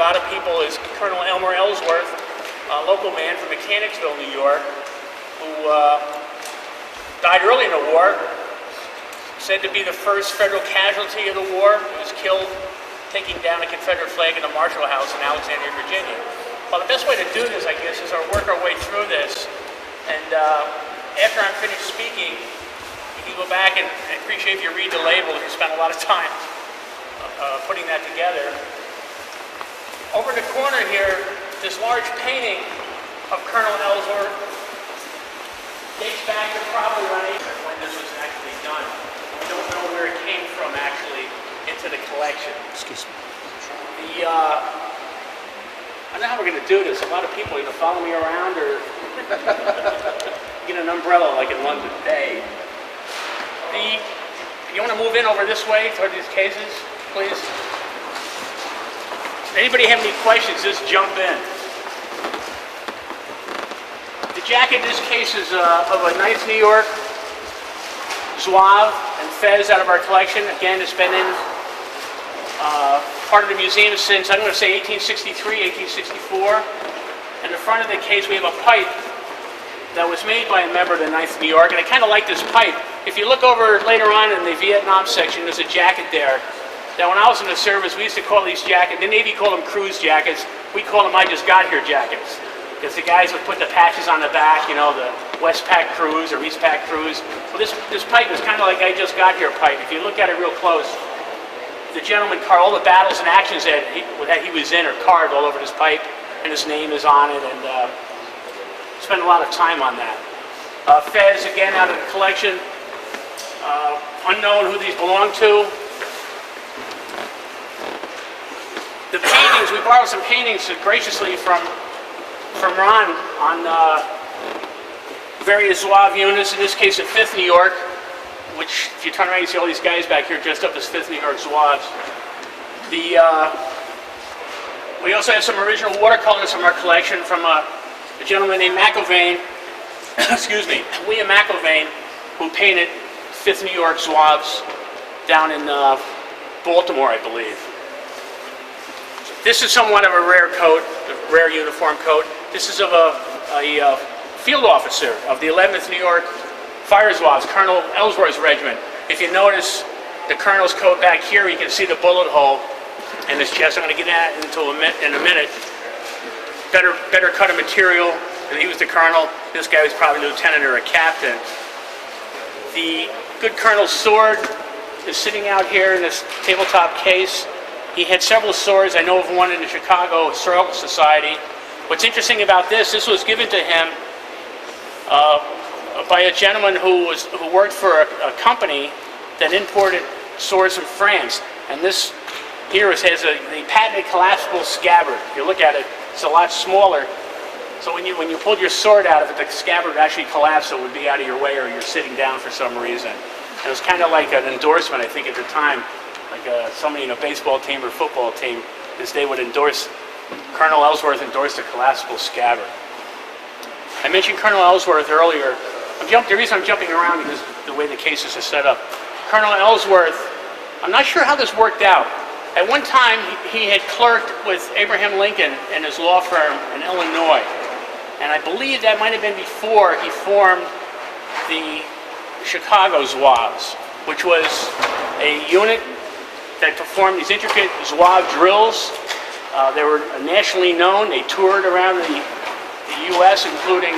A lot of people is Colonel Ellsworth, a local man from Mechanicsville, New York, who died early in the war, said to be the first federal casualty of the war. He was killed taking down a Confederate flag in the Marshall House in Alexandria, Virginia. Well, the best way to do this, I guess, is to work our way through this. And after I'm finished speaking, you can go back and appreciate if you read the label. You spent a lot of time putting that together. Over in the corner here, this large painting of Colonel Ellsworth dates back to probably around when this was actually done. We don't know where it came from actually into the collection. Excuse me. I don't know how we're going to do this. A lot of people either follow me around or get an umbrella like in London. Hey. You want to move in over this way toward these cases, please? Anybody have any questions, just jump in. The jacket in this case is of a nice New York Zouave and Fez out of our collection. Again, it's been in part of the museum since, I'm going to say 1863, 1864. In the front of the case, we have a pipe that was made by a member of the 9th New York, and I kind of like this pipe. If you look over later on in the Vietnam section, there's a jacket there. That when I was in the service, we used to call these jackets, the Navy called them cruise jackets, we call them I just got here jackets. Because the guys would put the patches on the back, you know, the Westpac cruise or Eastpac cruise. Well, this pipe is kind of like I just got here pipe. If you look at it real close, the gentleman carved all the battles and actions that he was in are carved all over this pipe, and his name is on it, and spent a lot of time on that. Fez, again, out of the collection. Unknown who these belong to. The paintings, we borrowed some paintings graciously from Ron on various Zouave units, in this case at 5th New York, which if you turn around you see all these guys back here dressed up as 5th New York Zouaves. We also have some original watercolors from our collection from a gentleman named McAfee, excuse me, William McAfee, who painted 5th New York Zouaves down in Baltimore, I believe. This is somewhat of a rare coat, a rare uniform coat. This is of a field officer of the 11th New York Fire Zouaves, Colonel Ellsworth's regiment. If you notice the colonel's coat back here, you can see the bullet hole in his chest. I'm going to get that in a minute. Better cut of material, and he was the colonel. This guy was probably a lieutenant or a captain. The good colonel's sword is sitting out here in this tabletop case. He had several swords. I know of one in the Chicago Historical Society. What's interesting about this was given to him by a gentleman who worked for a company that imported swords from France. And this here has the patented collapsible scabbard. If you look at it, it's a lot smaller. So when you pulled your sword out of it, the scabbard would actually collapse, so it would be out of your way, or you're sitting down for some reason. And it was kind of like an endorsement, I think, at the time. Like somebody in a baseball team or football team, they would endorse, Colonel Ellsworth endorsed a collapsible scabbard. I mentioned Colonel Ellsworth earlier. The reason I'm jumping around is the way the cases are set up. Colonel Ellsworth, I'm not sure how this worked out. At one time, he had clerked with Abraham Lincoln and his law firm in Illinois. And I believe that might have been before he formed the Chicago Zouaves, which was a unit that performed these intricate Zouave drills. They were nationally known. They toured around the U.S., including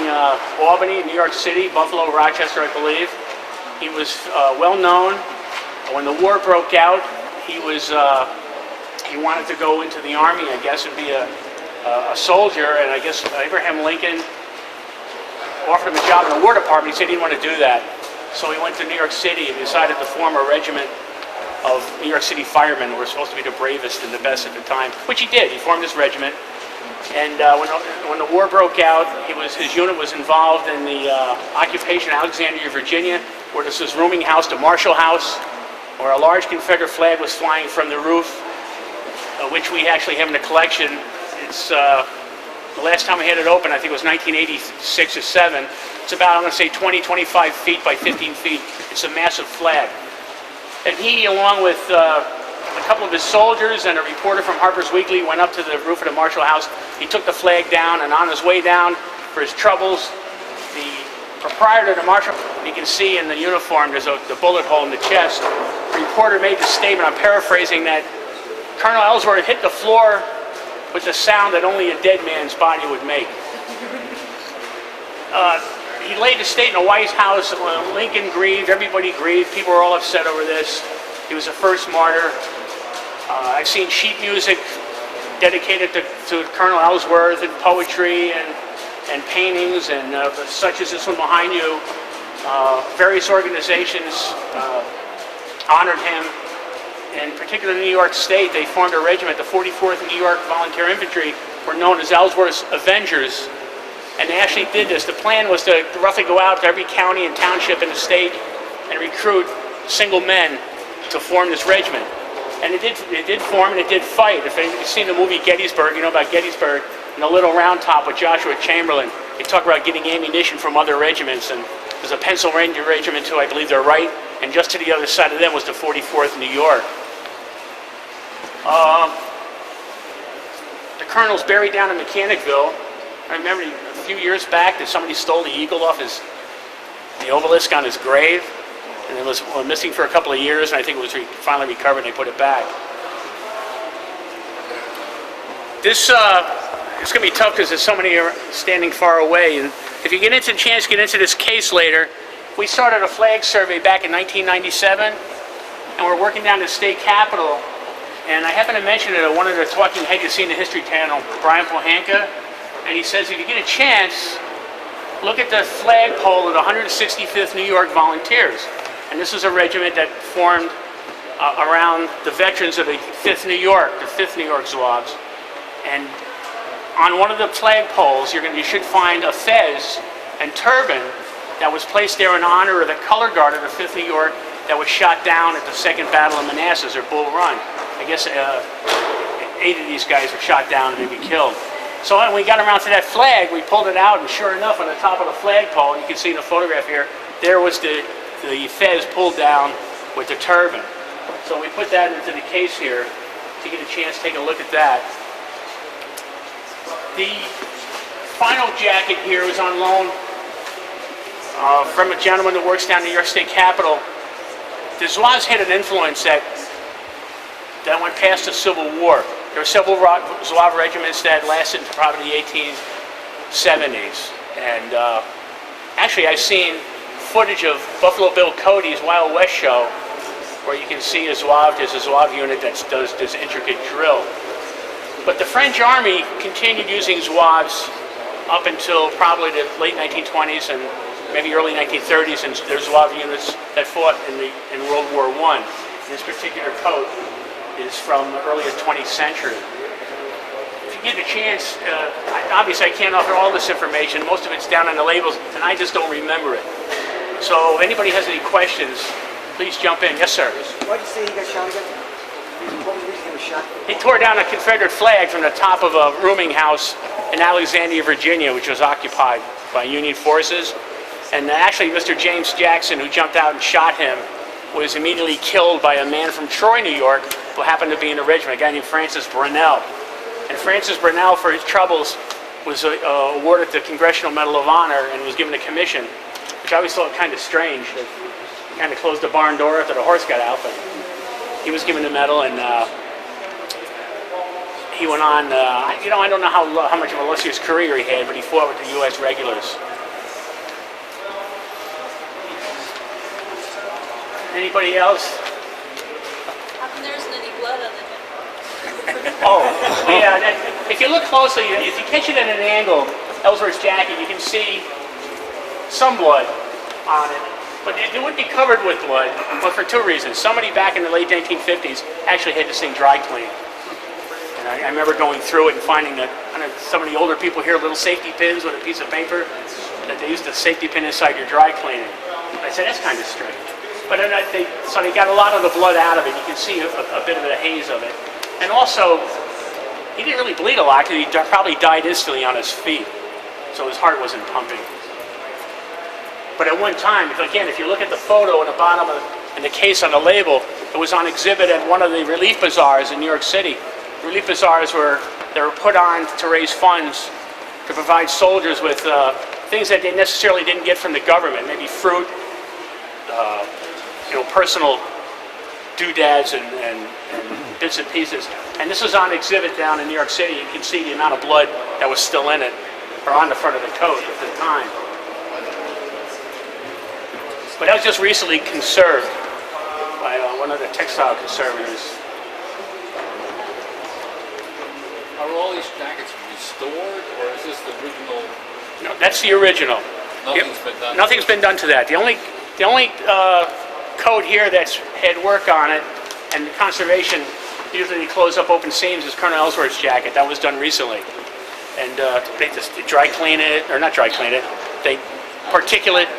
Albany, New York City, Buffalo, Rochester, I believe. He was well known. When the war broke out, he wanted to go into the Army, I guess, and be a soldier. And I guess Abraham Lincoln offered him a job in the War Department. He said he didn't want to do that. So he went to New York City and decided to form a regiment of New York City firemen who were supposed to be the bravest and the best at the time, which he did. He formed this regiment, and when the war broke out, his unit was involved in the occupation of Alexandria, Virginia, where this was rooming house to Marshall House, where a large Confederate flag was flying from the roof, which we actually have in the collection. It's the last time we had it open, I think it was 1986 or 7. It's about, I'm going to say, 20, 25 feet by 15 feet. It's a massive flag. And he, along with a couple of his soldiers and a reporter from Harper's Weekly went up to the roof of the Marshall House. He took the flag down, and on his way down for his troubles, the proprietor of the Marshall, you can see in the uniform, there's the bullet hole in the chest. The reporter made the statement, I'm paraphrasing, that Colonel Ellsworth hit the floor with the sound that only a dead man's body would make. He laid the state in the White House. Lincoln grieved, everybody grieved, people were all upset over this. He was the first martyr. I've seen sheet music dedicated to Colonel Ellsworth, and poetry and paintings, and such as this one behind you. Various organizations honored him. In particular, in New York State, they formed a regiment, the 44th New York Volunteer Infantry, were known as Ellsworths Avengers. And they actually did this. The plan was to roughly go out to every county and township in the state and recruit single men to form this regiment. And it did form, and it did fight. If you've seen the movie Gettysburg, you know about Gettysburg and the Little Round Top with Joshua Chamberlain. They talk about getting ammunition from other regiments. And there's a Pennsylvania regiment too, I believe they're right. And just to the other side of them was the 44th New York. The colonel's buried down in Mechanicville. I remember a few years back that somebody stole the eagle off the obelisk on his grave, and it was missing for a couple of years, and I think it was finally recovered and they put it back. This it's going to be tough because there's so many standing far away, and if you get into the chance to get into this case later, we started a flag survey back in 1997, and we're working down the state capitol, and I happen to mention it at one of the talking heads you see in the History Channel, Brian Pohanka. And he says, if you get a chance, look at the flagpole of the 165th New York Volunteers. And this is a regiment that formed around the veterans of the 5th New York, the 5th New York Zouaves. And on one of the flagpoles, you should find a fez and turban that was placed there in honor of the color guard of the 5th New York that was shot down at the Second Battle of Manassas, or Bull Run. I guess 8 of these guys were shot down and maybe killed. So when we got around to that flag, we pulled it out, and sure enough, on the top of the flagpole, and you can see in the photograph here, there was the fez pulled down with the turban. So we put that into the case here to get a chance to take a look at that. The final jacket here was on loan from a gentleman that works down in New York State Capitol. The Zouaves had an influence that went past the Civil War. There were several Zouave regiments that lasted until probably the 1870s. And actually, I've seen footage of Buffalo Bill Cody's Wild West show where you can see there's a Zouave unit that does this intricate drill. But the French Army continued using Zouaves up until probably the late 1920s and maybe early 1930s, and there's Zouave units that fought in World War I. This particular coat is from the early 20th century. If you get a chance, obviously I can't offer all this information. Most of it's down on the labels, and I just don't remember it. So if anybody has any questions, please jump in. Yes, sir. Why did you say he got shot again? What was the reason he was shot? He tore down a Confederate flag from the top of a rooming house in Alexandria, Virginia, which was occupied by Union forces. And actually, Mr. James Jackson, who jumped out and shot him, was immediately killed by a man from Troy, New York, who happened to be in the regiment, a guy named Francis Brunel. And Francis Brunel, for his troubles, was awarded the Congressional Medal of Honor and was given a commission, which I always thought kind of strange. That he kind of closed the barn door after the horse got out, but he was given the medal, and he went on. I don't know how much of a illustrious career he had, but he fought with the U.S. regulars. Anybody else? How come there isn't any blood on the jacket? Oh, yeah. If you look closely, if you catch it at an angle, Ellsworth's jacket, you can see some blood on it. But it wouldn't be covered with blood, but for two reasons. Somebody back in the late 1950s actually had this thing dry cleaned. And I remember going through it and finding that some of the older people here, little safety pins with a piece of paper that they used to safety pin inside your dry cleaning. I said, that's kind of strange. But so they got a lot of the blood out of it. You can see a bit of a haze of it. And also, he didn't really bleed a lot because he probably died instantly on his feet. So his heart wasn't pumping. But at one time, if you look at the photo in the bottom of the case on the label, It was on exhibit at one of the relief bazaars in New York City. Relief bazaars were put on to raise funds to provide soldiers with things that they necessarily didn't get from the government, maybe fruit, personal doodads and bits and pieces. And this was on exhibit down in New York City. You can see the amount of blood that was still in it, or on the front of the coat at the time. But that was just recently conserved by one of the textile conservators. Are all these jackets restored, or is this the original? No, that's the original. Nothing's been done. Nothing's been done to that. The only coat here that's had work on it, and the conservation usually close up open seams, is Colonel Ellsworth's jacket. That was done recently, and they just dry clean it, or not dry clean it. They particulate,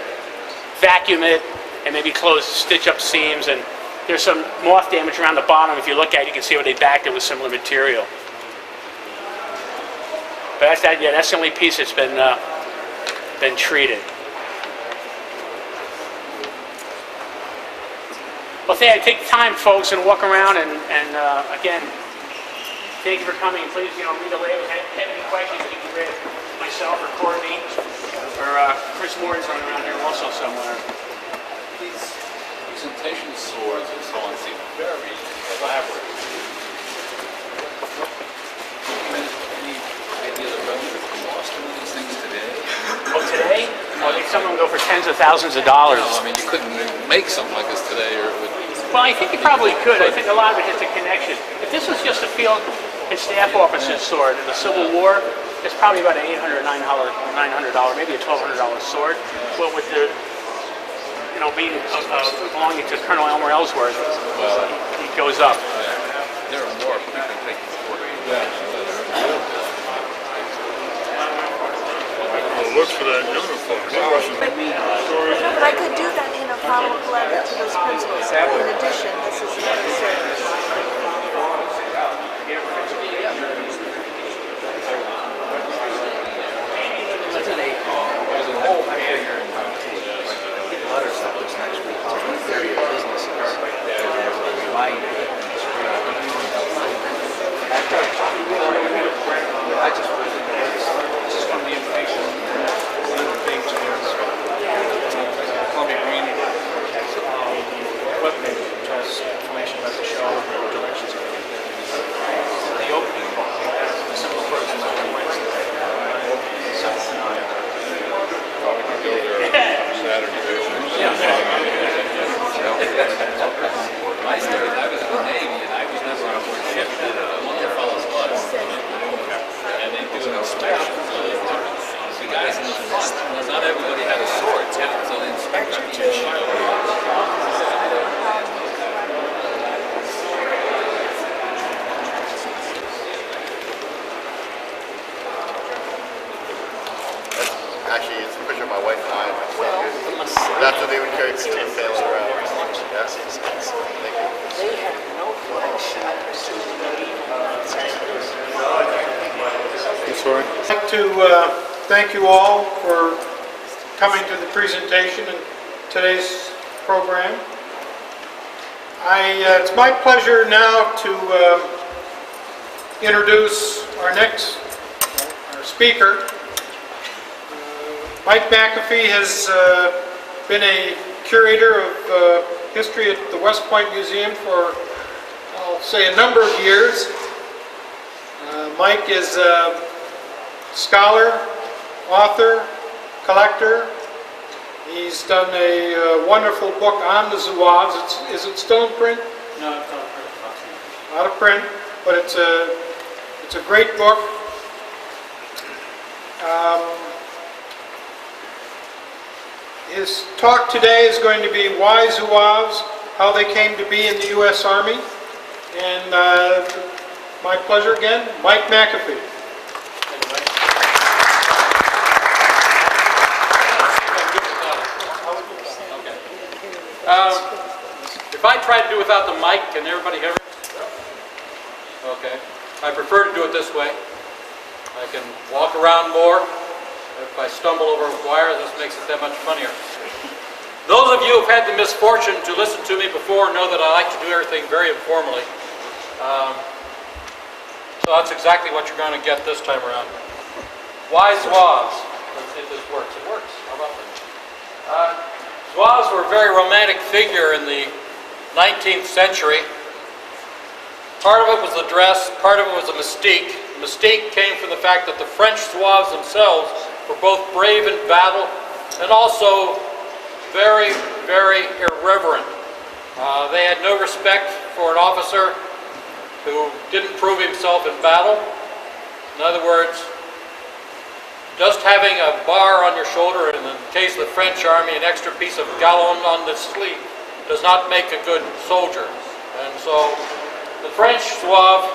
vacuum it, and maybe stitch up seams. And there's some moth damage around the bottom. If you look at it, you can see where they backed it with similar material. But that's that. Yeah, that's the only piece that's been treated. Well, take time, folks, and walk around. And again, thank you for coming. Please, read the label. If you have any questions, you can read myself or Courtney or Chris Moore's running around here also somewhere. These presentation swords and so on seem very elaborate. Any idea the relative cost of these things today? Oh, today? I think some of them go for tens of thousands of dollars. No, I mean, you couldn't make something like this today, or it would. Well, I think you probably could. I think a lot of it has a connection. If this was just a field and staff officer's sword in the Civil War, it's probably about an $800, $900, maybe a $1,200 sword. But with the, being belonging to Colonel Elmer Ellsworth, it goes up. There are more people taking sport. Look for that uniform. But I could do that in a follow-up letter to those principals. In addition, this is another service. My story is I was in the Navy and I was never on board ship that one of the fellows was. And they do inspections. The guys in the front, not everybody had a sword, so the inspection each. Actually, it's a picture of my wife and I. That's what they would carry 10 family around. Yes, thank you. I'd like to thank you all for coming to the presentation in today's program. It's my pleasure now to introduce our next speaker. Mike McAfee has been a curator of history at the West Point Museum for, I'll say, a number of years. Mike is a scholar, author, collector. He's done a wonderful book on the Zouaves. Is it still in print? No, it's not a print. Out of print, but it's a great book. His talk today is going to be why Zouaves, how they came to be in the U.S. Army. And my pleasure again, Mike McAfee. If I try to do without the mic, can everybody hear me? Okay. I prefer to do it this way. I can walk around more. If I stumble over a wire, this makes it that much funnier. Those of you who've had the misfortune to listen to me before know that I like to do everything very informally. So that's exactly what you're going to get this time around. Why Zouaves? Let's see if this works. It works. How about that? Zouaves were a very romantic figure in the 19th century. Part of it was the dress, part of it was the mystique. The mystique came from the fact that the French Zouaves themselves were both brave in battle and also very, very irreverent. They had no respect for an officer who didn't prove himself in battle. In other words, just having a bar on your shoulder, and in the case of the French army, an extra piece of galon on the sleeve, does not make a good soldier. And so the French Zouave,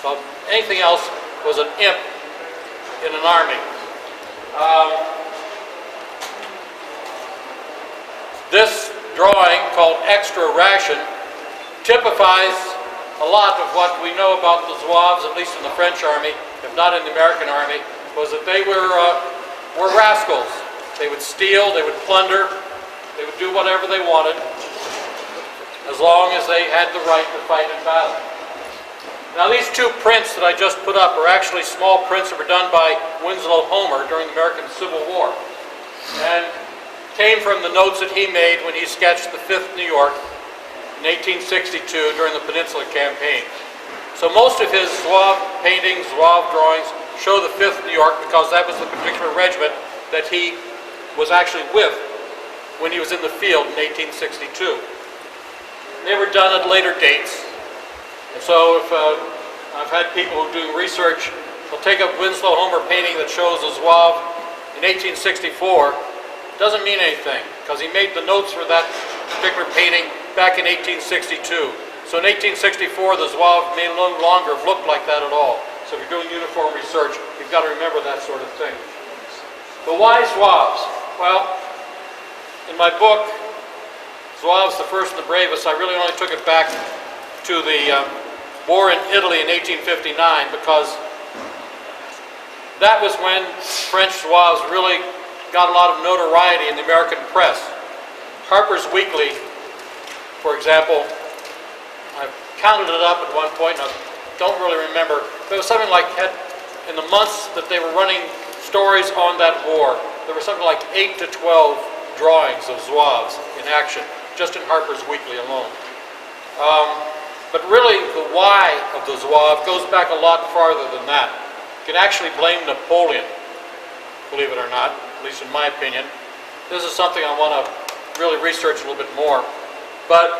above anything else, was an imp in an army. This drawing, called Extra Ration, typifies a lot of what we know about the Zouaves, at least in the French army, if not in the American army, was that they were rascals. They would steal, they would plunder, they would do whatever they wanted, as long as they had the right to fight in battle. Now these two prints that I just put up are actually small prints that were done by Winslow Homer during the American Civil War, and came from the notes that he made when he sketched the 5th New York in 1862 during the Peninsula Campaign. So most of his Zouave paintings, Zouave drawings, show the 5th New York because that was the particular regiment that he was actually with when he was in the field in 1862. They were done at later dates. And so if I've had people who do research, they'll take a Winslow Homer painting that shows a Zouave in 1864. It doesn't mean anything because he made the notes for that particular painting back in 1862. So in 1864, the Zouave may no longer have looked like that at all. So if you're doing uniform research, you've got to remember that sort of thing. But why Zouaves? Well, in my book, Zouaves, the First and the Bravest, I really only took it back to the war in Italy in 1859 because that was when French Zouaves really got a lot of notoriety in the American press. Harper's Weekly, for example, I counted it up at one point, and I don't really remember, but it was something like, in the months that they were running stories on that war, there were something like 8 to 12 drawings of Zouaves in action, just in Harper's Weekly alone. But really, the why of the Zouave goes back a lot farther than that. You can actually blame Napoleon, believe it or not, at least in my opinion. This is something I want to really research a little bit more. But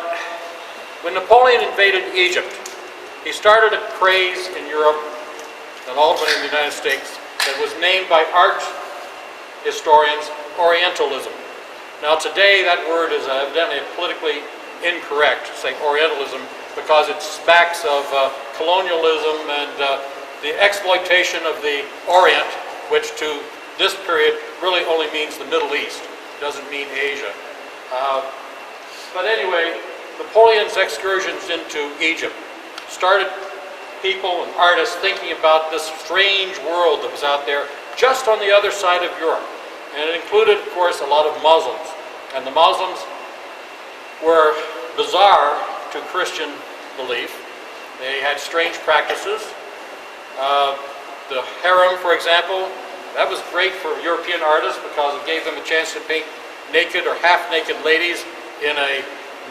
when Napoleon invaded Egypt, he started a craze in Europe, and ultimately in the United States, that was named by art historians Orientalism. Now today that word is evidently politically incorrect, to say Orientalism, because it smacks of colonialism and the exploitation of the Orient, which to this period really only means the Middle East. It doesn't mean Asia. But anyway, Napoleon's excursions into Egypt started people and artists thinking about this strange world that was out there just on the other side of Europe. And it included, of course, a lot of Muslims. And the Muslims were bizarre to Christian belief. They had strange practices. The harem, for example, that was great for European artists because it gave them a chance to paint naked or half-naked ladies in a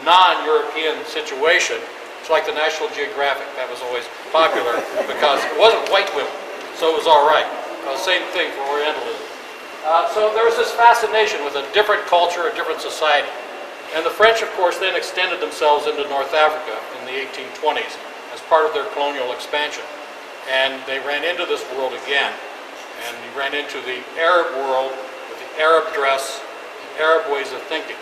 non-European situation. It's like the National Geographic. That was always popular because it wasn't white women, so it was all right. Same thing for Orientalism. So there was this fascination with a different culture, a different society. And the French, of course, then extended themselves into North Africa in the 1820s as part of their colonial expansion. And they ran into this world again. And you ran into the Arab world with the Arab dress, the Arab ways of thinking.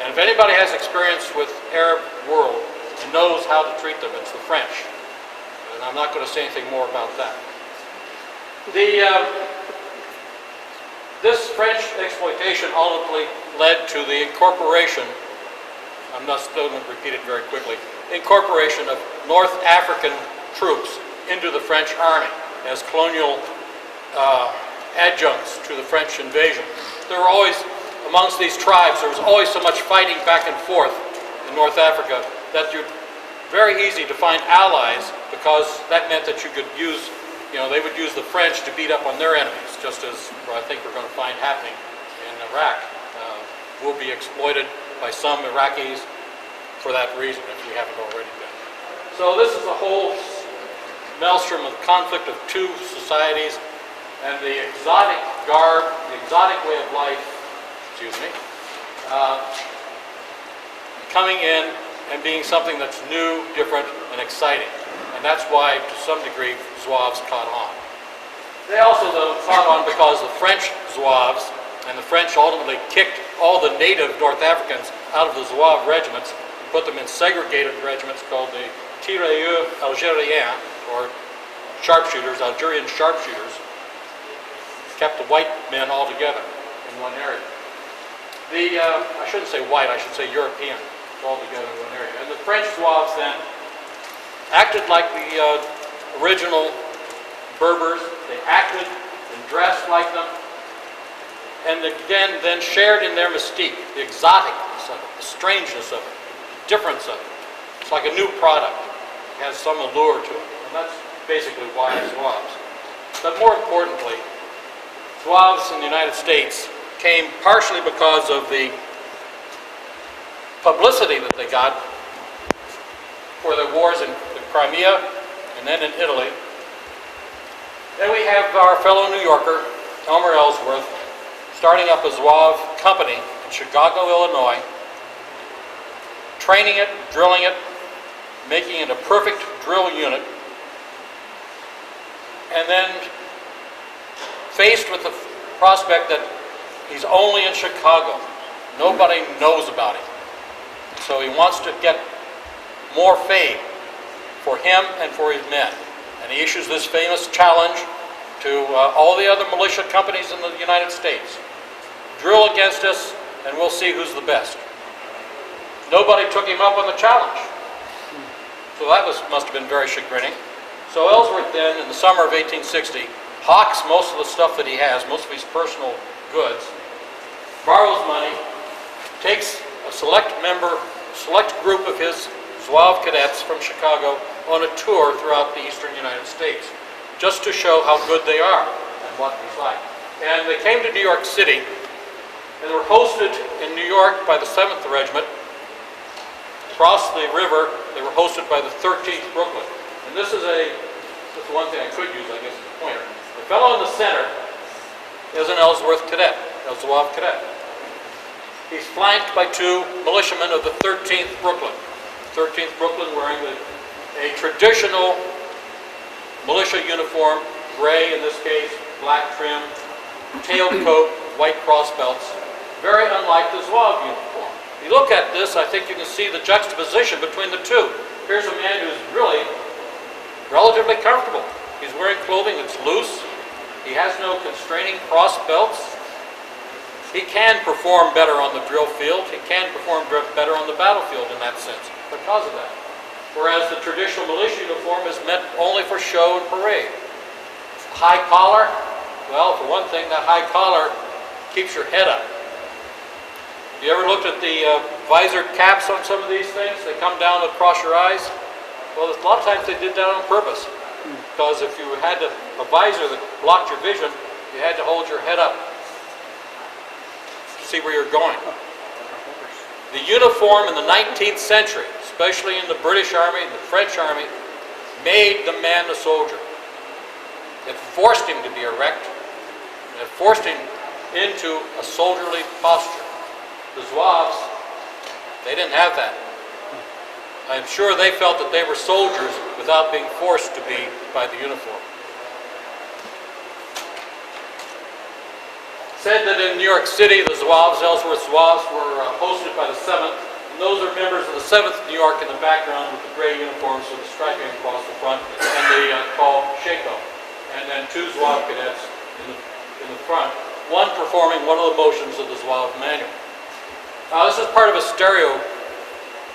And if anybody has experience with Arab world and knows how to treat them, it's the French. And I'm not going to say anything more about that. This French exploitation ultimately led to the incorporation, I'm not still going to repeat it very quickly, incorporation of North African troops into the French army as colonial adjuncts to the French invasion. There were always, amongst these tribes, there was always so much fighting back and forth in North Africa that you're very easy to find allies, because that meant that you could use, they would use the French to beat up on their enemies, just as I think we're going to find happening in Iraq. Will be exploited by some Iraqis for that reason, if we haven't already been. So this is a whole maelstrom of conflict of two societies, and the exotic garb, the exotic way of life, coming in and being something that's new, different, and exciting. And that's why, to some degree, Zouaves caught on. They also, though, caught on because the French Zouaves, and the French ultimately kicked all the native North Africans out of the Zouave regiments and put them in segregated regiments called the Tirailleurs Algériens, or sharpshooters, Algerian sharpshooters, kept the white men all together in one area. I shouldn't say white, I should say European, all together in one area. And the French Zouaves then acted like the original Berbers. They acted and dressed like them, and again then shared in their mystique, the exoticness of it, the strangeness of it, the difference of it. It's like a new product. It has some allure to it, and that's basically why Zouaves. But more importantly, Zouaves in the United States came partially because of the publicity that they got for their wars in Crimea and then in Italy. Then we have our fellow New Yorker, Colonel Ellsworth, starting up a Zouave company in Chicago, Illinois, training it, drilling it, making it a perfect drill unit, and then faced with the prospect that he's only in Chicago. Nobody knows about him. So he wants to get more fame for him and for his men. And he issues this famous challenge to all the other militia companies in the United States. Drill against us and we'll see who's the best. Nobody took him up on the challenge. So that must have been very chagrining. So Ellsworth then, in the summer of 1860, hawks most of the stuff that he has, most of his personal goods, borrows money, takes a select group of his Zouave cadets from Chicago on a tour throughout the eastern United States, just to show how good they are and what he's like. And they came to New York City, and were hosted in New York by the 7th Regiment. Across the river, they were hosted by the 13th Brooklyn. And this is one thing I could use, I guess, as a pointer. The fellow in the center is an Ellsworth cadet, a Zouave cadet. He's flanked by two militiamen of the 13th Brooklyn. 13th Brooklyn wearing a traditional militia uniform, gray in this case, black trim, tailed coat, white cross belts, very unlike the Zouave uniform. If you look at this, I think you can see the juxtaposition between the two. Here's a man who's really relatively comfortable. He's wearing clothing that's loose. He has no constraining cross belts. He can perform better on the drill field. He can perform better on the battlefield in that sense because of that. Whereas the traditional militia uniform is meant only for show and parade. High collar, well, for one thing, that high collar keeps your head up. You ever looked at the visor caps on some of these things? They come down across your eyes. Well, a lot of times they did that on purpose. Because if you had a visor that blocked your vision, you had to hold your head up to see where you're going. The uniform in the 19th century, especially in the British Army and the French Army, made the man a soldier. It forced him to be erect, and it forced him into a soldierly posture. The Zouaves, they didn't have that. I'm sure they felt that they were soldiers without being forced to be by the uniform. Said that in New York City, the Zouaves, Ellsworth Swaps, were hosted by the 7th. And those are members of the 7th New York in the background with the gray uniforms with the striping across the front, and they call Shako. And then two Zouave cadets in the front, one performing one of the motions of the Zouave manual. Now this is part of a stereo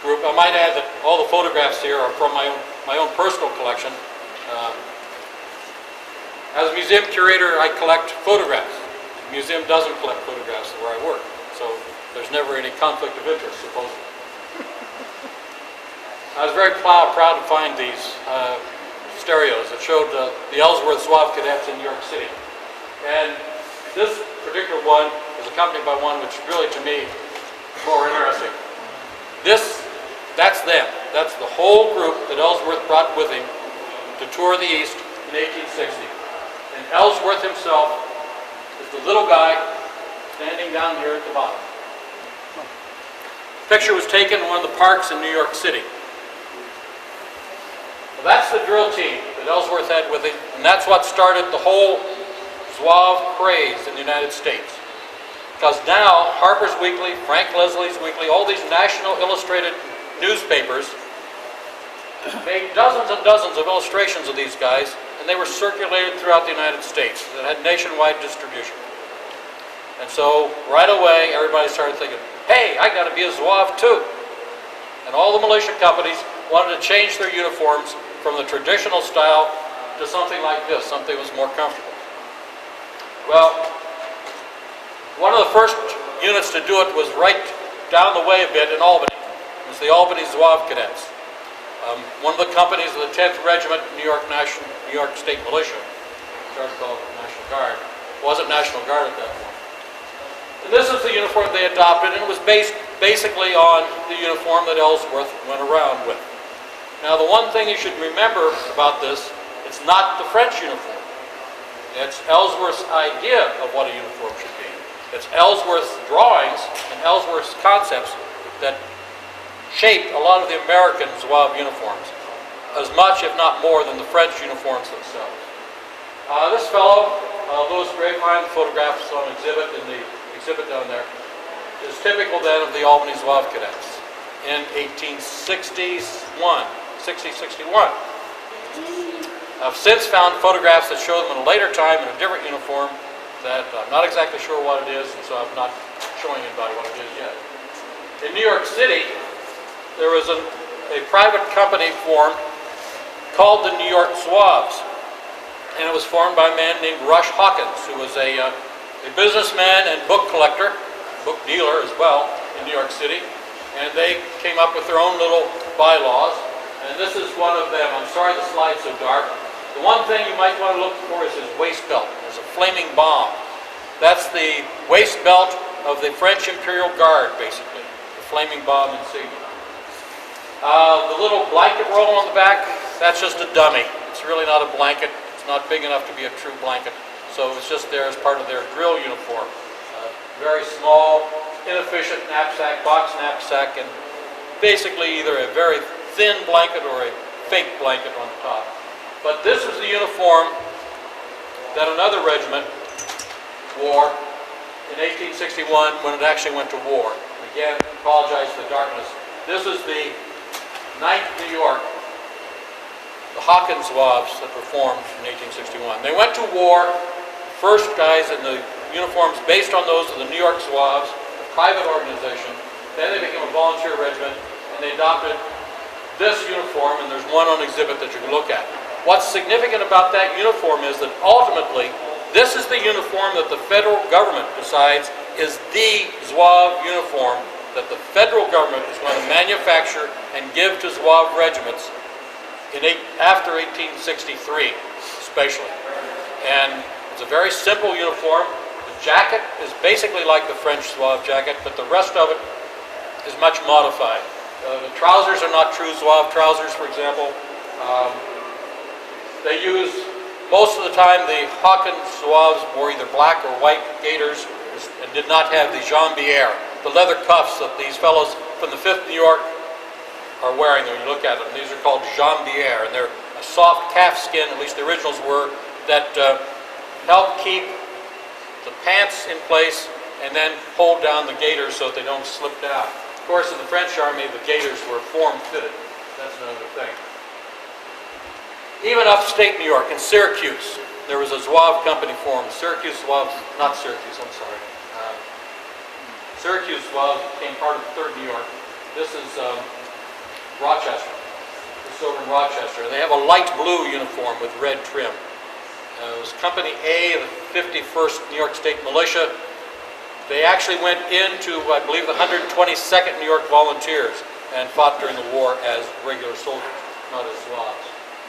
group. I might add that all the photographs here are from my own personal collection. As a museum curator, I collect photographs. The museum doesn't collect photographs where I work, so there's never any conflict of interest, supposedly. I was very proud to find these stereos that showed the Ellsworth Swaps cadets in New York City. And this particular one is accompanied by one which really, to me, is more interesting. That's them. That's the whole group that Ellsworth brought with him to tour the East in 1860. And Ellsworth himself is the little guy standing down here at the bottom. The picture was taken in one of the parks in New York City. Well, that's the drill team that Ellsworth had with him, and that's what started the whole Zouave craze in the United States. Because now, Harper's Weekly, Frank Leslie's Weekly, all these national illustrated newspapers made dozens and dozens of illustrations of these guys, and they were circulated throughout the United States. That had nationwide distribution. And so, right away, everybody started thinking, hey, I got to be a Zouave too. And all the militia companies wanted to change their uniforms from the traditional style to something like this, something that was more comfortable. Well, one of the first units to do it was right down the way a bit in Albany. It was the Albany Zouave Cadets. One of the companies of the 10th Regiment, New York State Militia, started called National Guard, wasn't National Guard at that point. And this is the uniform they adopted, and it was based basically on the uniform that Ellsworth went around with. Now, the one thing you should remember about this, it's not the French uniform. It's Ellsworth's idea of what a uniform should be. It's Ellsworth's drawings and Ellsworth's concepts that shaped a lot of the American Zouave uniforms, as much, if not more, than the French uniforms themselves. This fellow, Louis Grapevine, the photograph is on exhibit in the exhibit down there, is typical then of the Albany Zouave Cadets in 1861. I've since found photographs that show them in a later time in a different uniform that I'm not exactly sure what it is, and so I'm not showing anybody what it is yet. In New York City, there was a private company formed called the New York Zouaves, and it was formed by a man named Rush Hawkins, who was a businessman and book collector, book dealer as well, in New York City, and they came up with their own little bylaws. And this is one of them. I'm sorry the slide's so dark. The one thing you might want to look for is his waist belt. There's a flaming bomb. That's the waist belt of the French Imperial Guard, basically. The flaming bomb insignia. The little blanket roll on the back, that's just a dummy. It's really not a blanket. It's not big enough to be a true blanket. So it's just there as part of their drill uniform. Very small, inefficient knapsack, box knapsack, and basically either a very thin blanket or a fake blanket on top. But this was the uniform that another regiment wore in 1861 when it actually went to war. Again, apologize for the darkness. This is the 9th New York, the Hawkins Zouaves that were formed in 1861. They went to war, first guys in the uniforms based on those of the New York Zouaves, a private organization. Then they became a volunteer regiment, and they adopted this uniform, and there's one on exhibit that you can look at. What's significant about that uniform is that ultimately, this is the uniform that the federal government decides is the Zouave uniform that the federal government is going to manufacture and give to Zouave regiments after 1863, especially. And it's a very simple uniform. The jacket is basically like the French Zouave jacket, but the rest of it is much modified. The trousers are not true Zouave trousers, for example. They use, most of the time, the Hawkins Zouaves wore either black or white gaiters and did not have the jambière, the leather cuffs that these fellows from the 5th New York are wearing when you look at them. These are called jambière, and they're a soft calf skin, at least the originals were, that help keep the pants in place and then hold down the gaiters so that they don't slip down. Of course, in the French Army, the gaiters were form-fitted. That's another thing. Even upstate New York, in Syracuse, there was a Zouave company formed. Syracuse Zouaves, not Syracuse, I'm sorry. Syracuse Zouaves became part of the 3rd New York. This is Rochester. This is over in Rochester. They have a light blue uniform with red trim. It was Company A of the 51st New York State Militia. They actually went into, I believe, the 122nd New York Volunteers and fought during the war as regular soldiers, not as Zouaves.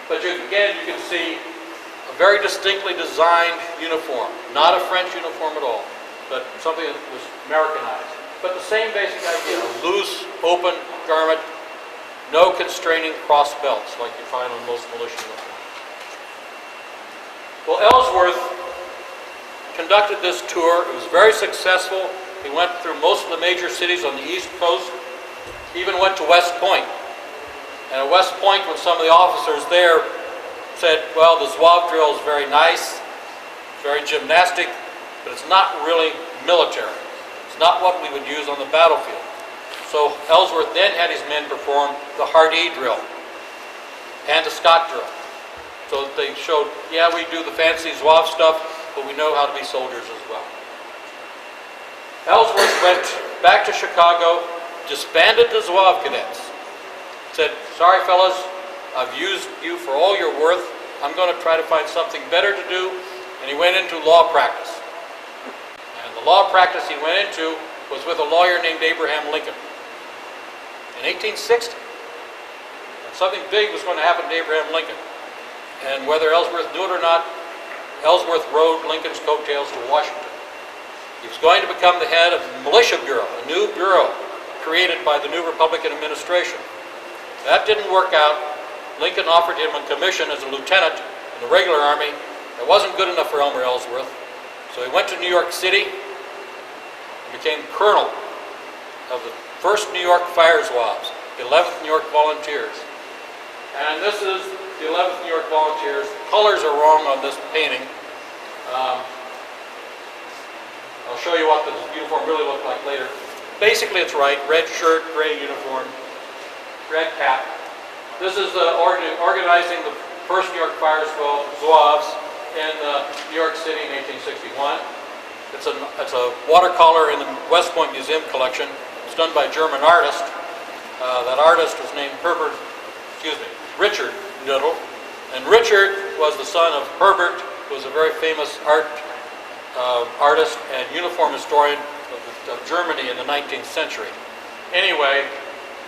But again, you can see a very distinctly designed uniform, not a French uniform at all, but something that was Americanized. But the same basic idea, a loose, open garment, no constraining cross belts like you find on most militia uniforms. Well, Ellsworth conducted this tour. It was very successful. He went through most of the major cities on the East Coast, even went to West Point. And at West Point, when some of the officers there said, well, the Zouave drill is very nice, very gymnastic, but it's not really military. It's not what we would use on the battlefield. So Ellsworth then had his men perform the Hardee drill and the Scott drill. So that they showed, yeah, we do the fancy Zouave stuff, but we know how to be soldiers as well. Ellsworth went back to Chicago, disbanded the Zouave cadets, said, sorry fellas, I've used you for all you're worth. I'm going to try to find something better to do. And he went into law practice. And the law practice he went into was with a lawyer named Abraham Lincoln in 1860. And something big was going to happen to Abraham Lincoln. And whether Ellsworth knew it or not, Ellsworth rode Lincoln's coattails to Washington. He was going to become the head of the Militia Bureau, a new bureau created by the new Republican administration. That didn't work out. Lincoln offered him a commission as a lieutenant in the regular army. That wasn't good enough for Elmer Ellsworth. So he went to New York City and became colonel of the 1st New York Fire Zouaves, the 11th New York Volunteers. And this is the 11th New York Volunteers. The colors are wrong on this painting. I'll show you what the uniform really looked like later. Basically it's right, red shirt, gray uniform, red cap. This is organizing the 1st New York Fire Zouaves in New York City in 1861. It's a watercolor in the West Point Museum collection. It's done by a German artist. That artist was named Richard Noodle. And Richard was the son of Herbert, who was a very famous artist and uniform historian of Germany in the 19th century. Anyway,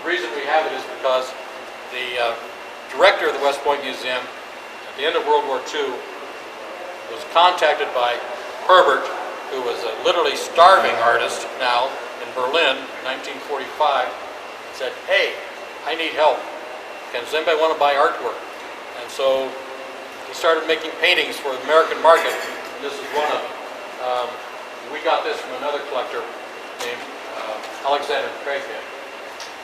the reason we have it is because the director of the West Point Museum, at the end of World War II, was contacted by Herbert, who was a literally starving artist now in Berlin in 1945, and said, hey, I need help. Does anybody want to buy artwork? And so he started making paintings for the American market, and this is one of them. We got this from another collector named Alexander Craighead.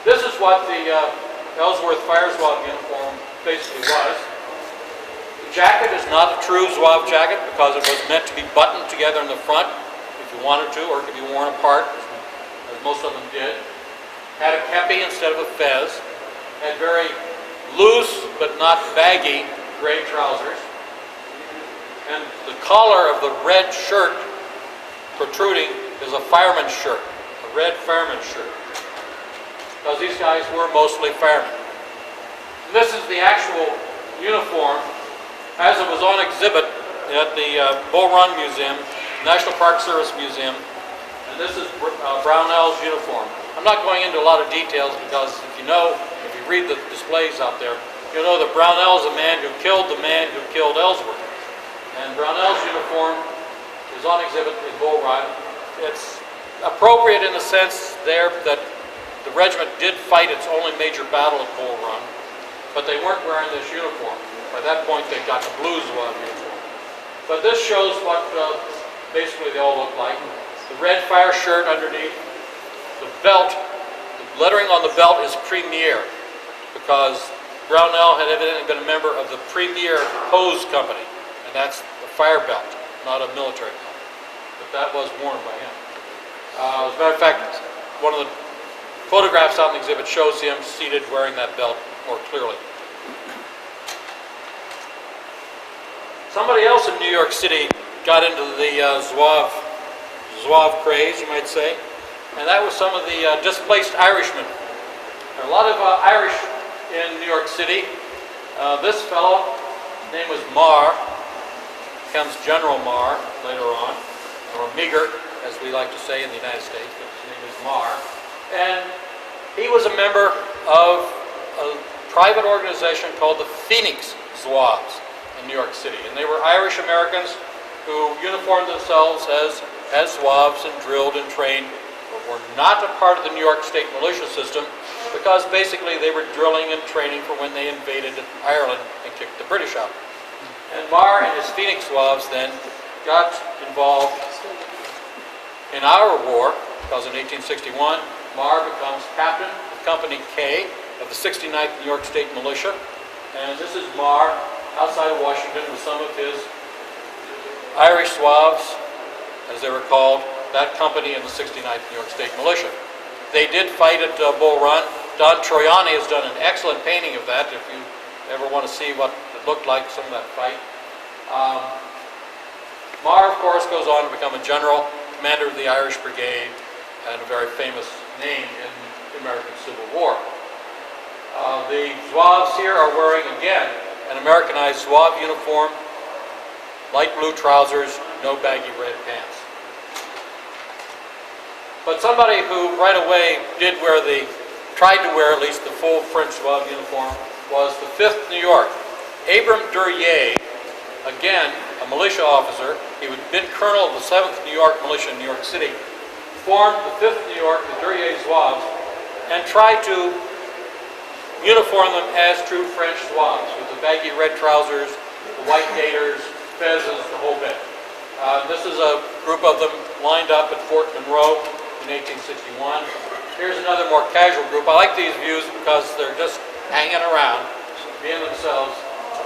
This is what the Ellsworth Fire Zouave uniform basically was. The jacket is not a true Zouave jacket because it was meant to be buttoned together in the front if you wanted to, or it could be worn apart, as most of them did. Had a kepi instead of a fez. Had very loose but not baggy gray trousers. And the collar of the red shirt protruding is a fireman's shirt, a red fireman's shirt. Because these guys were mostly firemen. And this is the actual uniform as it was on exhibit at the Bull Run Museum, National Park Service Museum. And this is Brownell's uniform. I'm not going into a lot of details because if you read the displays out there, you'll know that Brownell is the man who killed Ellsworth. And Brownell's uniform is on exhibit in Bull Run. It's appropriate in the sense there that the regiment did fight its only major battle at Bull Run, but they weren't wearing this uniform. By that point, they got the blue Zouave uniform. But this shows what basically they all look like. The red fire shirt underneath, the belt, the lettering on the belt is Premier, because Brownell had evidently been a member of the Premier Hose Company, and that's a fire belt, not a military belt. But that was worn by him. As a matter of fact, one of the photographs out in the exhibit shows him seated wearing that belt more clearly. Somebody else in New York City got into the Zouave craze, you might say, and that was some of the displaced Irishmen. There are a lot of Irish in New York City. This fellow, his name was Marr. becomes General Marr later on, or Meagher, as we like to say in the United States, but his name is Marr. And he was a member of a private organization called the Phoenix Zouaves in New York City. And they were Irish Americans who uniformed themselves as Zouaves and drilled and trained, but were not a part of the New York State militia system because basically they were drilling and training for when they invaded Ireland and kicked the British out. And Marr and his Phoenix Zouaves then got involved in our war, because in 1861, Marr becomes captain of Company K of the 69th New York State Militia. And this is Marr outside of Washington with some of his Irish Zouaves, as they were called, that company in the 69th New York State Militia. They did fight at Bull Run. Don Troiani has done an excellent painting of that, if you ever want to see what it looked like, some of that fight. Marr, of course, goes on to become a general, commander of the Irish Brigade, and a very famous name in the American Civil War. The Zouaves here are wearing, again, an Americanized Zouave uniform, light blue trousers, no baggy red pants. But somebody who right away tried to wear at least the full French Zouave uniform was the 5th New York. Abram Duryea, again, a militia officer, he had been colonel of the 7th New York Militia in New York City, formed the 5th New York, the Duryea Zouaves, and tried to uniform them as true French Zouaves, with the baggy red trousers, the white gaiters, fezzes, the whole bit. This is a group of them lined up at Fort Monroe in 1861. Here's another more casual group. I like these views because they're just hanging around, being themselves.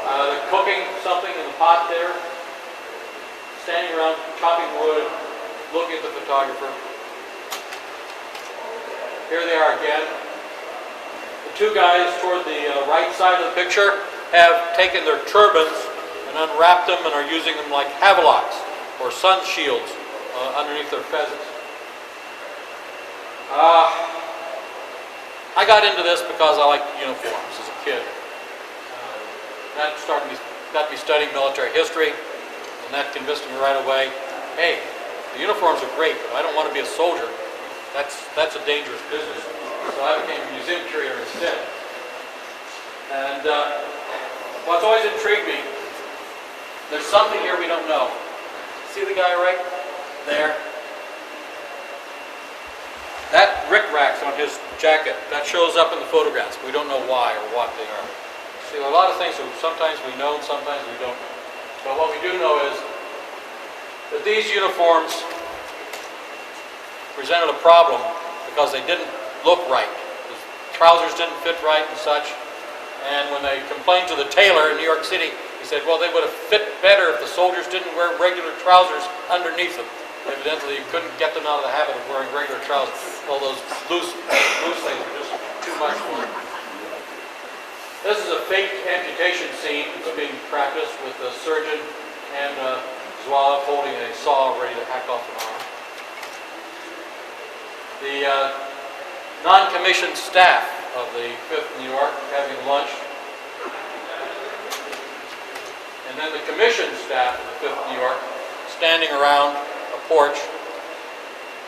They're cooking something in the pot there, standing around chopping wood, looking at the photographer. Here they are again. The two guys toward the right side of the picture have taken their turbans and unwrapped them and are using them like havelocks or sun shields underneath their fezzes. I got into this because I liked uniforms as a kid. Got me studying military history, and that convinced me right away, hey, the uniforms are great, but I don't want to be a soldier. That's a dangerous business. So I became a museum curator instead. And what's always intrigued me, there's something here we don't know. See the guy right there? That rickracks on his jacket, that shows up in the photographs. We don't know why or what they are. See, a lot of things that sometimes we know and sometimes we don't know. But what we do know is that these uniforms presented a problem because they didn't look right. The trousers didn't fit right and such. And when they complained to the tailor in New York City, he said, well, they would have fit better if the soldiers didn't wear regular trousers underneath them. Evidently, you couldn't get them out of the habit of wearing regular trousers. All those loose things were just too much for them. This is a fake amputation scene that's being practiced with a surgeon and a Zouave holding a saw ready to hack off an arm. The non-commissioned staff of the 5th New York having lunch. And then the commissioned staff of the 5th New York standing around a porch.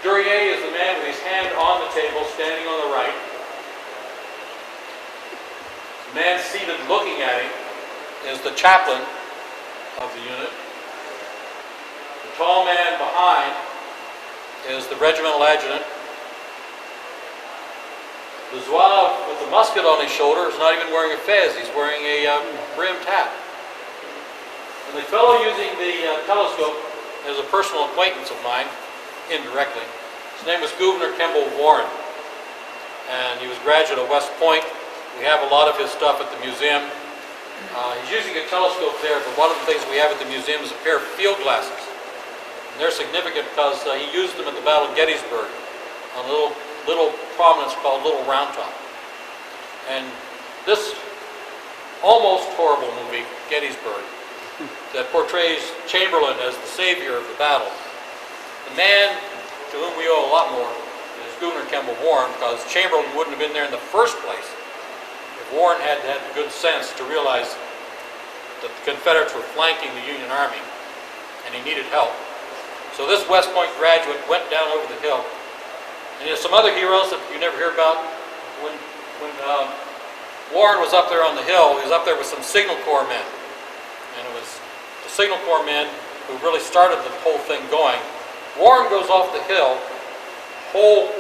Duryea is the man with his hand on the table, standing on the right. The man seated looking at him is the chaplain of the unit. The tall man behind is the regimental adjutant. The Zouave with the musket on his shoulder is not even wearing a fez, he's wearing a brimmed hat. And the fellow using the telescope is a personal acquaintance of mine, indirectly. His name was Gouverneur Kemble Warren, and he was a graduate of West Point. We have a lot of his stuff at the museum. He's using a telescope there, but one of the things we have at the museum is a pair of Fieldglasses. And they're significant because he used them at the Battle of Gettysburg on a little prominence called Little Round Top. And this almost horrible movie, Gettysburg, that portrays Chamberlain as the savior of the battle. The man to whom we owe a lot more is Gouverneur Kemble Warren, because Chamberlain wouldn't have been there in the first place if Warren had had the good sense to realize that the Confederates were flanking the Union Army and he needed help. So this West Point graduate went down over the hill. And there's some other heroes that you never hear about. When Warren was up there on the hill, he was up there with some Signal Corps men. And it was the Signal Corps men who really started the whole thing going. Warren goes off the hill, whole,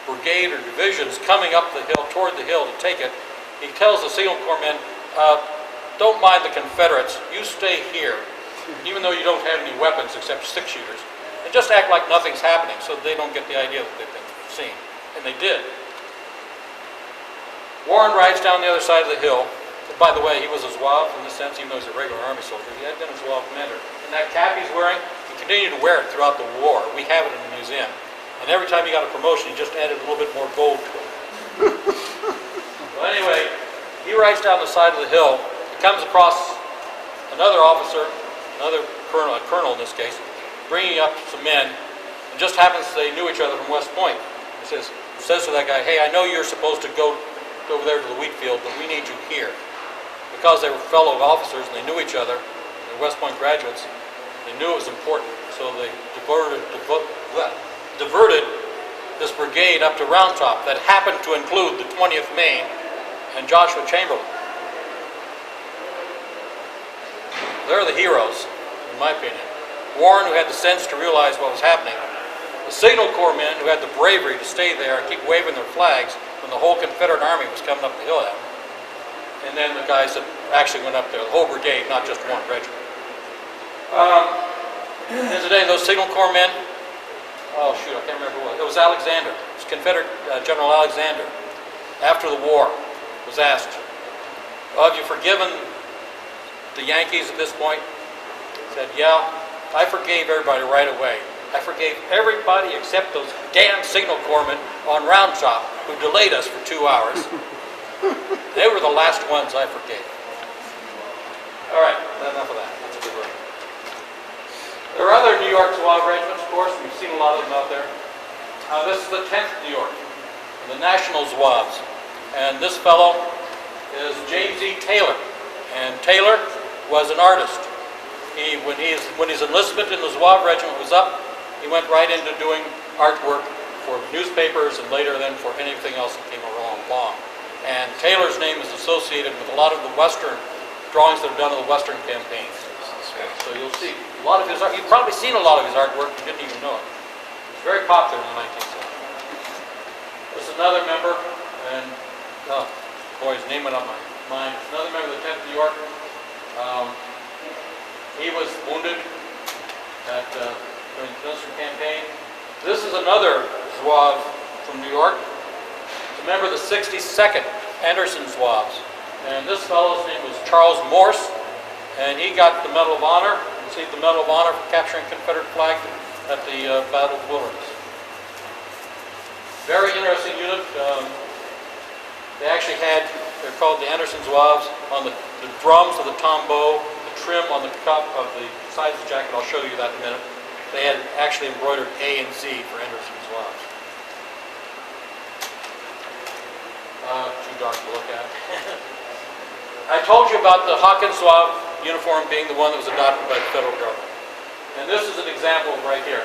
brigade or divisions coming up the hill, toward the hill to take it. He tells the Signal Corps men, don't mind the Confederates, you stay here, even though you don't have any weapons except 6-shooters, and just act like nothing's happening so they don't get the idea that they've been seen. And they did. Warren rides down the other side of the hill. By the way, he was a Zouave in the sense, even though he's a regular Army soldier. He had been a Zouave commander. And that cap he's wearing, he continued to wear it throughout the war. We have it in the museum. And every time he got a promotion, he just added a little bit more gold to it. Well, anyway, he rides down the side of the hill. He comes across another officer, another colonel, a colonel in this case, bringing up some men. It just happens they knew each other from West Point. He says to that guy, hey, I know you're supposed to go over there to the wheat field, but we need you here. Because they were fellow officers and they knew each other, they're West Point graduates, they knew it was important. So they diverted this brigade up to Round Top that happened to include the 20th Maine and Joshua Chamberlain. They're the heroes, in my opinion. Warren, who had the sense to realize what was happening. The Signal Corps men, who had the bravery to stay there and keep waving their flags when the whole Confederate Army was coming up the hill at them. And then the guys that actually went up there, the whole brigade, not just one regiment. Incidentally, those Signal Corps men, oh shoot, I can't remember who it was. It was Alexander. It was Confederate General Alexander. After the war, was asked, well, have you forgiven the Yankees at this point? He said, yeah, I forgave everybody right away. I forgave everybody except those damn Signal Corpsmen on Round Top who delayed us for 2 hours. They were the last ones I forgave. All right, enough of that. That's a good word. There are other New York Zouave regiments, of course. We've seen a lot of them out there. This is the 10th New York, the National Zouaves. And this fellow is James E. Taylor. And Taylor was an artist. When his enlistment in the Zouave regiment was up, he went right into doing artwork for newspapers and later then for anything else that came along. And Taylor's name is associated with a lot of the Western drawings that are done in the Western campaigns. So you'll see a lot of his art. You've probably seen a lot of his artwork, you didn't even know it. It's very popular in the 19th century. This is another member, and oh boy, his name went on my mind. Another member of the 10th New York. He was wounded during the Western campaign. This is another Zouave from New York. It's a member of the 62nd Anderson Zouaves. And this fellow's name was Charles Morse, and he got the Medal of Honor, received the Medal of Honor for capturing Confederate flag at the Battle of Wilderness. Very interesting unit. They actually had, they're called the Anderson Zouaves, on the drums of the tombeau, the trim on the cup of the sides of the jacket. I'll show you that in a minute. They had actually embroidered A and Z for Anderson Zouaves. Too dark to look at. I told you about the Hawkins Zouave uniform being the one that was adopted by the federal government. And this is an example right here.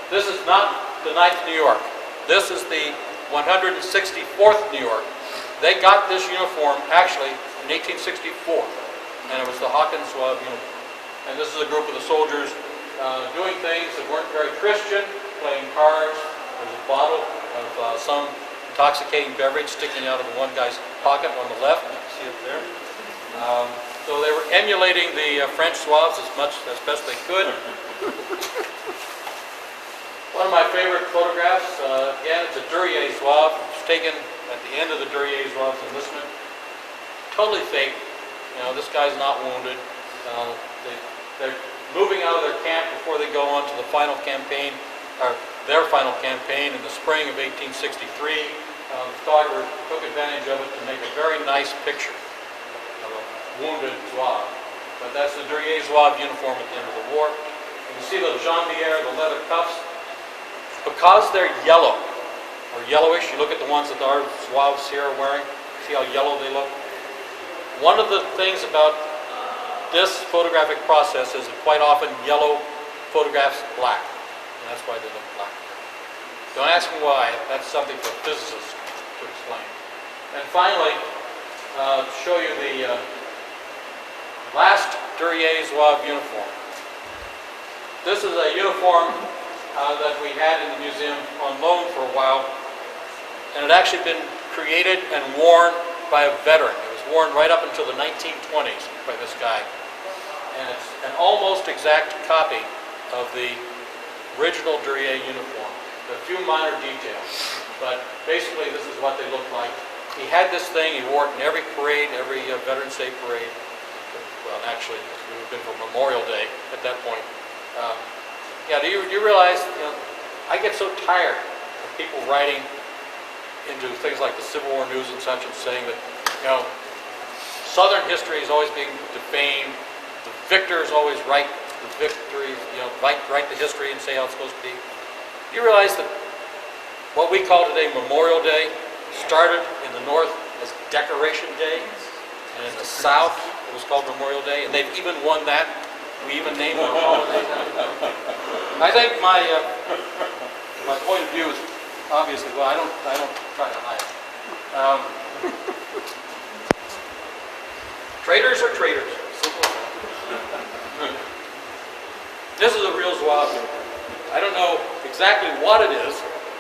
This is not the 9th New York. This is the 164th New York. They got this uniform actually in 1864. And it was the Hawkins Zouave uniform. And this is a group of the soldiers doing things that weren't very Christian, playing cards. There's a bottle of some intoxicating beverage sticking out of the one guy's pocket on the left. You can see it there. So they were emulating the French Zouaves as best they could. One of my favorite photographs, again, it's a Duryea Zouave. It was taken at the end of the Duryea Zouaves enlistment. Totally fake. You know, this guy's not wounded. They're moving out of their camp before they go on to the final campaign, or their final campaign in the spring of 1863. The photographer took advantage of it to make a very nice picture of a wounded Zouave. But that's the Duryea Zouave uniform at the end of the war. You can see the jambière, the leather cuffs. Because they're yellow, or yellowish, you look at the ones that our Zouaves here are wearing, see how yellow they look? One of the things about this photographic process is quite often yellow photographs black. And that's why they look black. Don't ask me why. That's something for physicists to explain. And finally, show you the last Duryea Zouave uniform. This is a uniform that we had in the museum on loan for a while, and it had actually been created and worn by a veteran. It was worn right up until the 1920s by this guy. And it's an almost exact copy of the original Duryea uniform. There are a few minor details, but basically this is what they look like. He had this thing, he wore it in every parade, every Veterans Day parade. Well, actually, it would have been for Memorial Day at that point. Yeah, do you realize, I get so tired of people writing into things like the Civil War News and such and saying that, Southern history is always being defamed, the victor is always right, the victory, write the history and say how it's supposed to be. Do you realize that what we call today Memorial Day started in the North as Decoration Day, and in the South it was called Memorial Day, and they've even won that. We even named it a holiday. I think my point of view is obviously, well, I don't try to hide it. Traitors are traitors. Simple as that. This is a real Zouave. I don't know exactly what it is.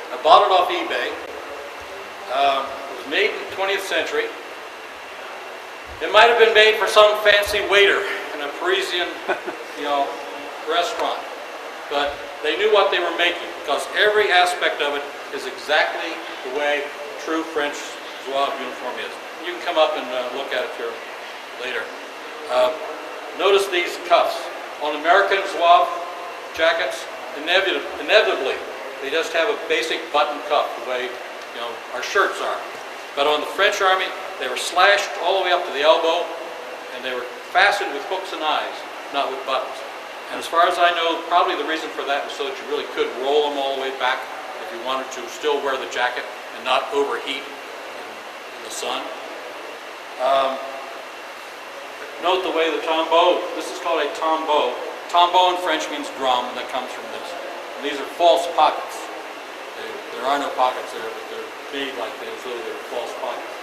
I bought it off eBay. It was made in the 20th century. It might have been made for some fancy waiter in a Parisian, restaurant. But they knew what they were making because every aspect of it is exactly the way true French Zouave uniform is. You can come up and look at it here later. Notice these cuffs. On American Zouave jackets, inevitably, they just have a basic button cuff the way our shirts are. But on the French Army, they were slashed all the way up to the elbow, and they were fastened with hooks and eyes, not with buttons. And as far as I know, probably the reason for that was so that you really could roll them all the way back if you wanted to still wear the jacket and not overheat in the sun. Note the way the tombeau, this is called a tombeau. Tombeau in French means drum, and that comes from this. And these are false pockets. There are no pockets there, but they're made like this, so they're false pockets.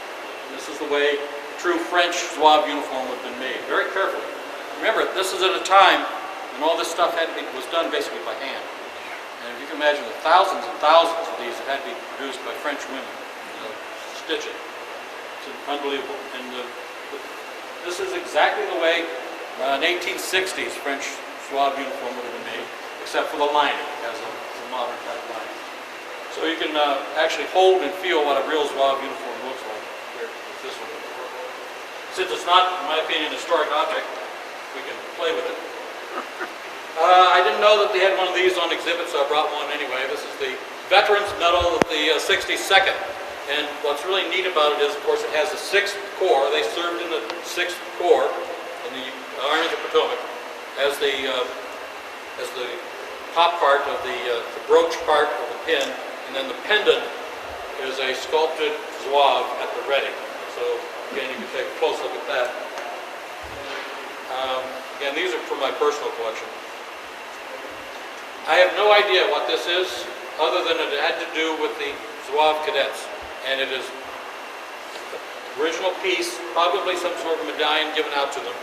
And this is the way true French Zouave uniform would have been made, very carefully. Remember, this is at a time when all this stuff was done basically by hand. And if you can imagine the thousands and thousands of these that had to be produced by French women, stitching. It's unbelievable. And this is exactly the way an 1860s French Zouave uniform would have been made, except for the lining. It has a modern type lining. So you can actually hold and feel what a real Zouave uniform looks like. Here, with this one. Since it's not, in my opinion, a historic object, we can play with it. I didn't know that they had one of these on exhibit, so I brought one anyway. This is the Veterans Medal of the 62nd. And what's really neat about it is, of course, it has the 6th Corps. They served in the 6th Corps in the Army of the Potomac as the top part of the brooch part of the pin, and then the pendant is a sculpted Zouave at the ready. So again, you can take a close look at that. Again, these are from my personal collection. I have no idea what this is, other than it had to do with the Zouave cadets. And it is the original piece, probably some sort of medallion given out to them,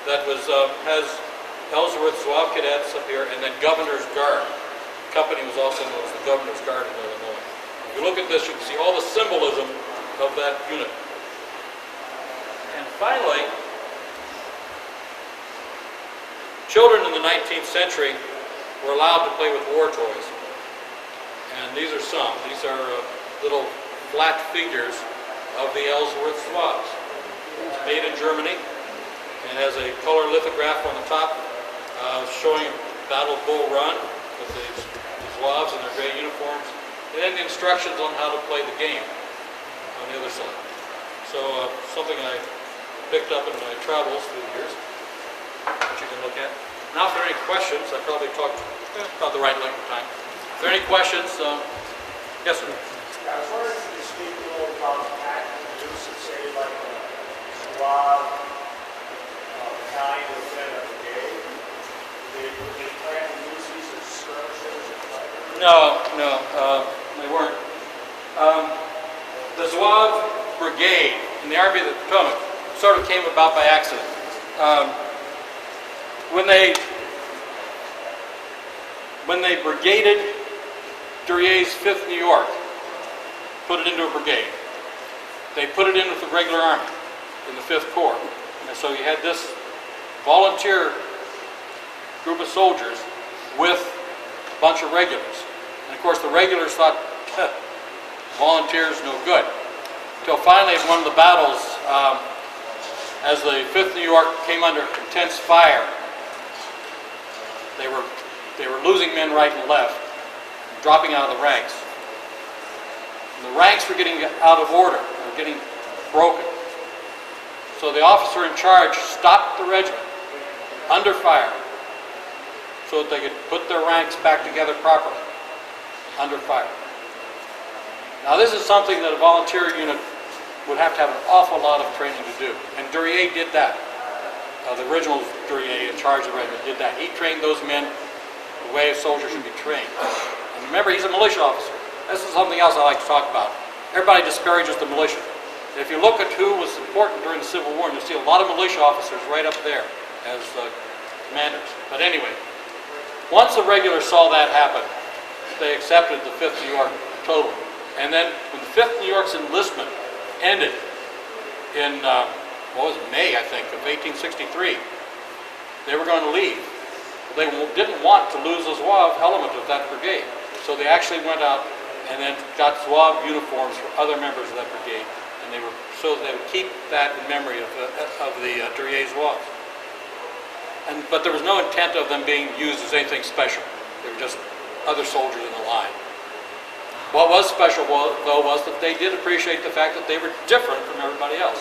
that was has Ellsworth Zouave cadets up here, and then Governor's Guard. The company was also known as the Governor's Guard in Illinois. If you look at this, you can see all the symbolism of that unit. And finally, children in the 19th century were allowed to play with war toys. And these are some. These are little flat figures of the Ellsworth Swaps. It's made in Germany and has a color lithograph on the top showing Battle of Bull Run with the Zouaves in their gray uniforms, and then the instructions on how to play the game on the other side. So something I picked up in my travels through the years that you can look at. Now if there are any questions, I probably talked about the right length of time. If there are any questions, yes sir. I was wondering if you could speak a little about patent use of, say, like a Zouave battalion No, they weren't. The Zouave Brigade in the Army of the Potomac sort of came about by accident. When they brigaded Durier's 5th New York, put it into a brigade, they put it in with the regular army in the 5th Corps. And so you had this volunteer group of soldiers with a bunch of regulars. And of course the regulars thought, volunteers no good. Until finally at one of the battles, as the 5th New York came under intense fire, they were losing men right and left, dropping out of the ranks. And the ranks were getting out of order, they were getting broken. So the officer in charge stopped the regiment under fire so that they could put their ranks back together properly, under fire. Now this is something that a volunteer unit would have to have an awful lot of training to do. And Durier did that. The original Durier in charge of the regiment did that. He trained those men the way a soldier should be trained. And remember, he's a militia officer. This is something else I like to talk about. Everybody disparages the militia. If you look at who was important during the Civil War, you'll see a lot of militia officers right up there as commanders. But anyway, once the regulars saw that happen, they accepted the 5th New York totally. And then when the 5th New York's enlistment ended in, May, I think, of 1863, they were going to leave. They didn't want to lose the Zouave element of that brigade. So they actually went out and then got Zouave uniforms for other members of that brigade. And they were, so they would keep that in memory of the Durier Zouaves. But there was no intent of them being used as anything special. They were just other soldiers in the line. What was special, though, was that they did appreciate the fact that they were different from everybody else.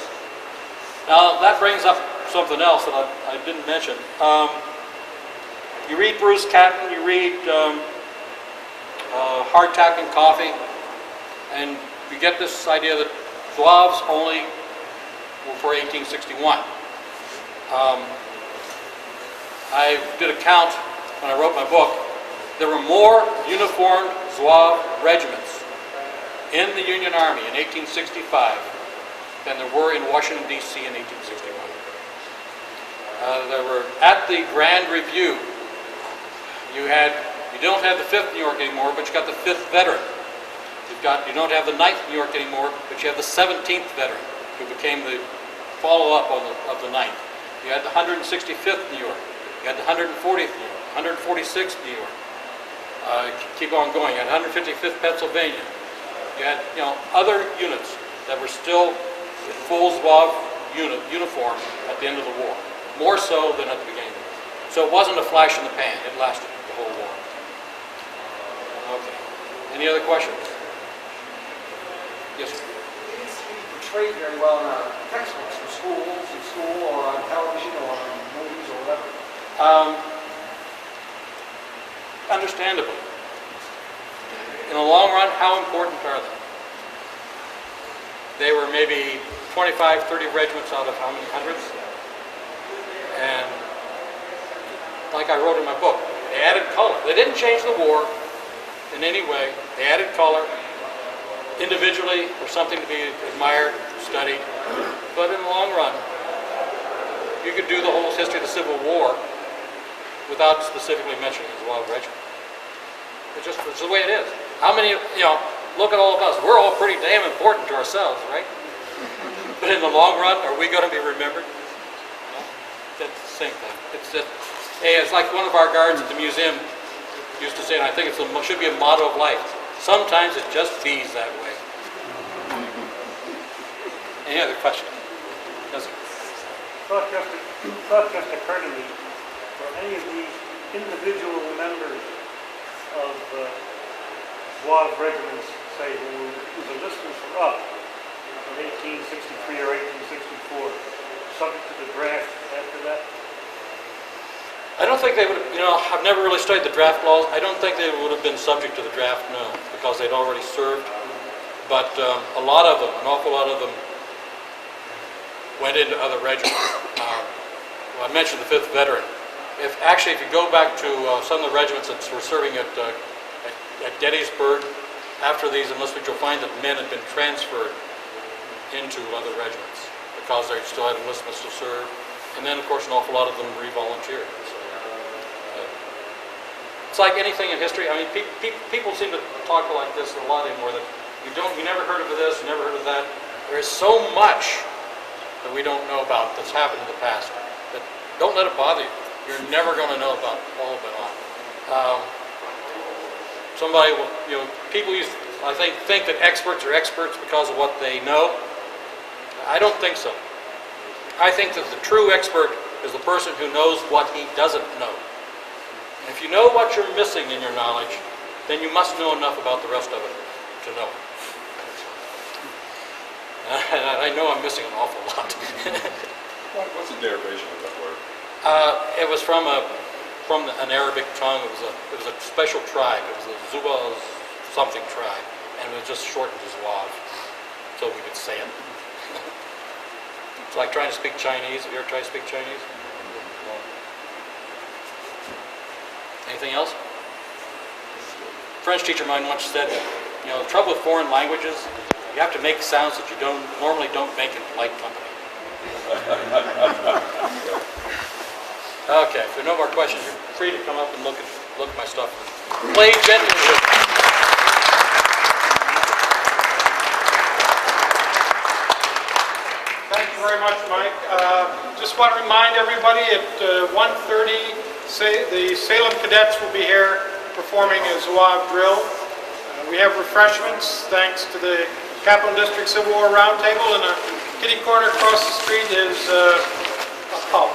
Now, that brings up something else that I didn't mention. You read Bruce Catton, you read Hardtack and Coffee, and you get this idea that Zouaves only were for 1861. I did a count when I wrote my book. There were more uniformed Zouave regiments in the Union Army in 1865 than there were in Washington, D.C. in 1861. There were, at the Grand Review, you don't have the 5th New York anymore, but you got the 5th Veteran. You don't have the 9th New York anymore, but you have the 17th Veteran, who became the follow-up of the 9th. You had the 165th New York. You had the 140th New York, 146th New York. Keep on going. You had 155th Pennsylvania. You had, other units that were still in full Zouave uniform at the end of the war, more so than at the beginning. So it wasn't a flash in the pan. It lasted the whole war. Okay. Any other questions? Yes, sir. It needs to be portrayed very well in our textbooks for schools, in school, or on television, or in movies, or whatever. Understandably. In the long run, how important are they? They were maybe 25, 30 regiments out of how many hundreds? And like I wrote in my book, they added color. They didn't change the war in any way. They added color. Individually, or something to be admired, studied. But in the long run, you could do the whole history of the Civil War without specifically mentioning the Zouave regiment. It's the way it is. How many, look at all of us. We're all pretty damn important to ourselves, right? But in the long run, are we going to be remembered? No. That's the same thing. It's like one of our guards at the museum used to say, and I think it should be a motto of life. Sometimes it just bees that way. Any other questions? Yes, sir. Thought just occurred to me, for any of these individual members of Zouave regiments, say, whose enlistments were up in 1863 or 1864, subject to the draft after that? I don't think they would have, I've never really studied the draft laws. I don't think they would have been subject to the draft, no, because they'd already served. But a lot of them, an awful lot of them, went into other regiments. Well, I mentioned the 5th Veteran. If you go back to some of the regiments that were serving at at Gettysburg, after these enlistments, you'll find that men had been transferred into other regiments because they still had enlistments to serve. And then, of course, an awful lot of them re-volunteered. So, it's like anything in history. I mean, people seem to talk like this a lot anymore, that you never heard of this, you never heard of that. There is so much that we don't know about that's happened in the past. That don't let it bother you. You're never going to know about all of it on. Somebody will, people I think that experts are experts because of what they know. I don't think so. I think that the true expert is the person who knows what he doesn't know. And if you know what you're missing in your knowledge, then you must know enough about the rest of it to know. And I know I'm missing an awful lot. What's the derivation of that word? It was from an Arabic tongue. It was a special tribe. It was the Zouave something tribe, and it was just shortened to Zouave, so we could say it. It's like trying to speak Chinese. Have you ever tried to speak Chinese? Anything else? A French teacher of mine once said, the trouble with foreign languages, you have to make sounds that you normally don't make in polite company. Okay, if there are no more questions, you're free to come up and look at my stuff. Play gently with it. Thank you very much, Mike. Just want to remind everybody at 1:30, the Salem cadets will be here performing a Zouave drill. We have refreshments thanks to the Capital District Civil War Roundtable, and a kitty corner across the street is a pub.